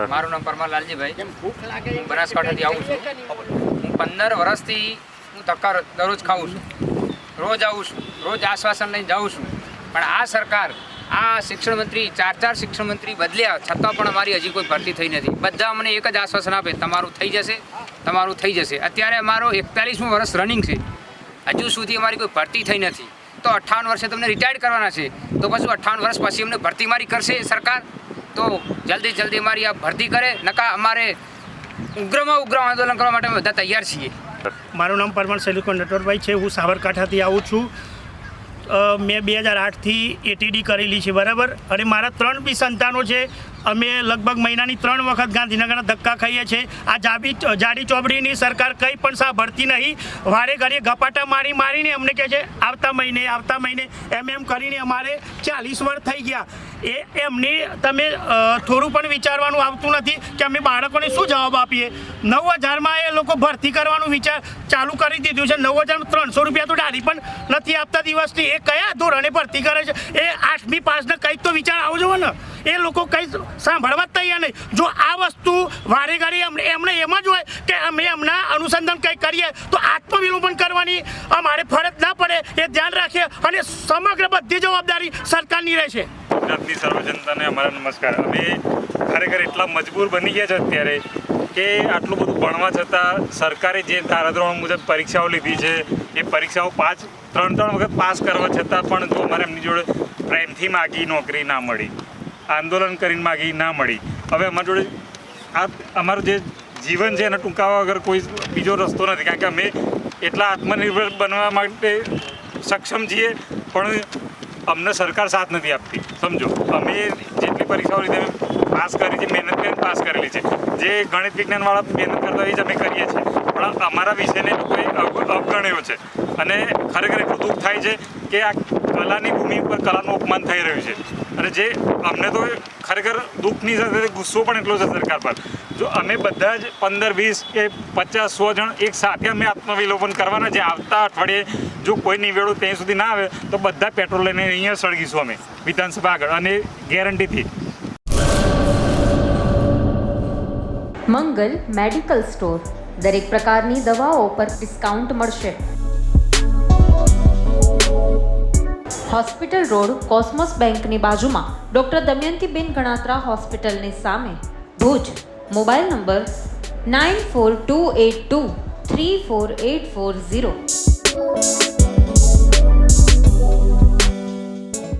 મારું નામ પરમાર લાલજીભાઈ, હું બનાસકાંઠાથી આવું છું. હું 15 વર્ષથી હું ધક્કા દરરોજ ખાઉં છું, રોજ આવું છું, રોજ આશ્વાસન લઈને જાઉં છું. પણ આ સરકાર, આ શિક્ષણ મંત્રી, ચાર શિક્ષણ મંત્રી બદલ્યા છતાં પણ અમારી હજી કોઈ ભરતી થઈ નથી. બધા અમને એક જ આશ્વાસન આપે, તમારું થઈ જશે, તમારું થઈ જશે. અત્યારે અમારો 41મું વર્ષ રનિંગ છે, હજુ સુધી અમારી કોઈ ભરતી થઈ નથી. તો 58 વર્ષે તમને રિટાયર્ડ કરવાના છે, તો પછી 58 વર્ષ પછી અમને ભરતી મારી કરશે સરકાર. તો જલ્દી અમારી આ ભરતી કરે, નકા અમારે ઉગ્રમાં ઉગ્ર આંદોલન કરવા માટે અમે બધા તૈયાર છીએ. મારું નામ પરમાર સેલિકોન નટવરભાઈ છે. હું સાબરકાંઠાથી આવું છું. મેં 2008થી એટીડી કરેલી છે, બરાબર. અને મારા 3 બી સંતાનો છે. અમે લગભગ મહિનાની 3 વખત ગાંધીનગરના ધક્કા ખાઈએ છીએ. આ જાડી ચોબડીની સરકાર કંઈ પણ સાંભળતી નહીં. વારે ઘડીએ ગપાટા મારીને અમને કહે છે આવતા મહિને એમ કરીને અમારે 40 વર્ષ થઈ ગયા. એમની તમે થોડું પણ વિચારવાનું આવતું નથી કે અમે બાળકોને શું જવાબ આપીએ. 9000માં એ લોકો ભરતી કરવાનું વિચાર ચાલુ કરી દીધું છે. 9300 રૂપિયા તો ડાળી પણ નથી આપતા દિવસની. એ કયા ધોરણે ભરતી કરે છે? એ 8મી પાસને કંઈક તો વિચાર આવજો ને. એ લોકો કંઈ સાંભળવા જ તૈયાર નહીં. જો આ વસ્તુ વારે ઘડી એમને એમ જ હોય કે અમે એમના અનુસંધાન કંઈ કરીએ તો આત્મવિલોપન કરવાની અમારે ફરજ ના પડે, એ ધ્યાન રાખીએ. અને સમગ્ર બધી જવાબદારી સરકારની રહેશે. ગુજરાતની સર્વ જનતાને અમારા નમસ્કાર. અમે ખરેખર એટલા મજબૂર બની ગયા છે અત્યારે કે આટલું બધું ભણવા છતાં સરકારે જે ધારાધોરણ મુજબ પરીક્ષાઓ લીધી છે, એ પરીક્ષાઓ 3 વખત પાસ કરવા છતાં પણ જો અમારે એમની જોડે પ્રેમથી માગી નોકરી ના મળી, આંદોલન કરીને માગી ના મળી. હવે અમારી જોડે અમારું જે જીવન છે એને ટૂંકાવવા વગર કોઈ બીજો રસ્તો નથી, કારણ કે અમે એટલા આત્મનિર્ભર બનવા માટે સક્ષમ છીએ, પણ અમને સરકાર સાથ નથી આપતી. સમજો, અમે જેટલી પરીક્ષાઓ લીધી અમે પાસ કરી છે, મહેનત કરીને પાસ કરેલી છે. જે ગણિત વિજ્ઞાનવાળા મહેનત કરતા હોય છે અમે કરીએ છીએ, પણ અમારા વિષયને લોકોએ અવગણ્યો છે. અને ખરેખર એટલું દુઃખ થાય છે કે આ કલાની ભૂમિ ઉપર કલાનું અપમાન થઈ રહ્યું છે. અને જે અમને તો ખરેખર દુઃખની સાથે ગુસ્સો પણ એટલો છે સરકાર પર. જો અમે બધા જ 15, 20 કે 50, 100 જણ એક સાથે અમે આત્મવિલોપન કરવાના છે. આવતા અઠવાડિયે જો કોઈ નિવેડો ત્યાં સુધી ના આવે તો બધા પેટ્રોલ લઈને અહીંયા સળગીશું અમે વિધાનસભા આગળ, અને ગેરંટીથી. મંગલ મેડિકલ સ્ટોર, દરેક પ્રકારની દવાઓ પર ડિસ્કાઉન્ટ મળશે. હોસ્પિટલ રોડ, કોસ્મોસ બેંકની બાજુમાં, ડૉક્ટર દમયંતીબેન ગણાત્રા હોસ્પિટલની સામે, ભુજ. Mobile number 9428234840.